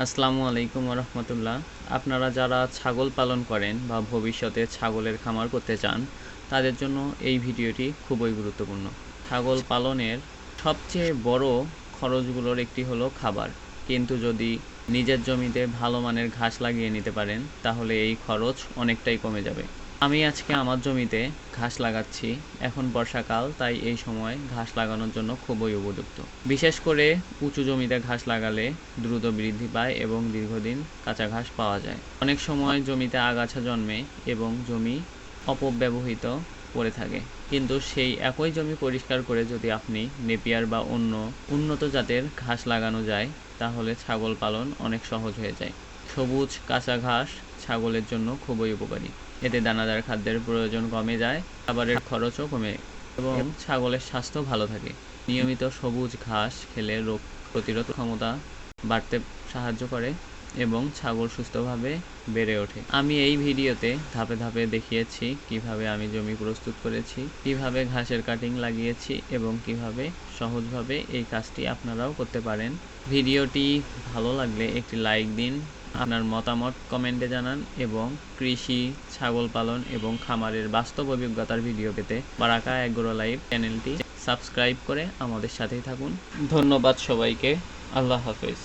আসসালামু আলাইকুম রহমতুল্লাহ। আপনারা যারা ছাগল পালন করেন বা ভবিষ্যতে ছাগলের খামার করতে চান, তাদের জন্য এই ভিডিওটি খুবই গুরুত্বপূর্ণ। ছাগল পালনের সবচেয়ে বড় খরচগুলোর একটি হলো খাবার, কিন্তু যদি নিজের জমিতে ভালো মানের ঘাস লাগিয়ে নিতে পারেন তাহলে এই খরচ অনেকটাই কমে যাবে। আমি আজকে আমার জমিতে ঘাস লাগাচ্ছি। এখন বর্ষাকাল, তাই এই সময় ঘাস লাগানোর জন্য খুবই উপযুক্ত। বিশেষ করে উঁচু জমিতে ঘাস লাগালে দ্রুত বৃদ্ধি পায় এবং দীর্ঘদিন কাঁচা ঘাস পাওয়া যায়। অনেক সময় জমিতে আগাছা জন্মে এবং জমি অপব্যবহৃত পড়ে থাকে, কিন্তু সেই একই জমি পরিষ্কার করে যদি আপনি নেপিয়ার বা অন্য উন্নত জাতের ঘাস লাগানো যায়, তাহলে ছাগল পালন অনেক সহজ হয়ে যায়। সবুজ কাঁচা ঘাস ছাগলের জন্য খুবই উপকারী। এতে দানাদার খাদ্যের প্রয়োজন কমে যায়, খাবারের খরচও কমে এবং ছাগলের স্বাস্থ্য ভালো থাকে। নিয়মিত সবুজ ঘাস খেলে রোগ প্রতিরোধ ক্ষমতা বাড়তে সাহায্য করে এবং ছাগল সুস্থভাবে বেড়ে ওঠে। আমি এই ভিডিওতে ধাপে ধাপে দেখিয়েছি কিভাবে আমি জমি প্রস্তুত করেছি, কিভাবে ঘাসের কাটিং লাগিয়েছি এবং কিভাবে সহজভাবে এই কাজটি আপনারাও করতে পারেন। ভিডিওটি ভালো লাগলে একটি লাইক দিন, আপনার মতামত কমেন্টে জানান এবং কৃষি, ছাগল পালন এবং খামারের বাস্তব অভিজ্ঞতার ভিডিও পেতে বারাকা এগ্রো লাইভ চ্যানেলটি সাবস্ক্রাইব করে আমাদের সাথেই থাকুন। ধন্যবাদ সবাইকে। আল্লাহ হাফেজ।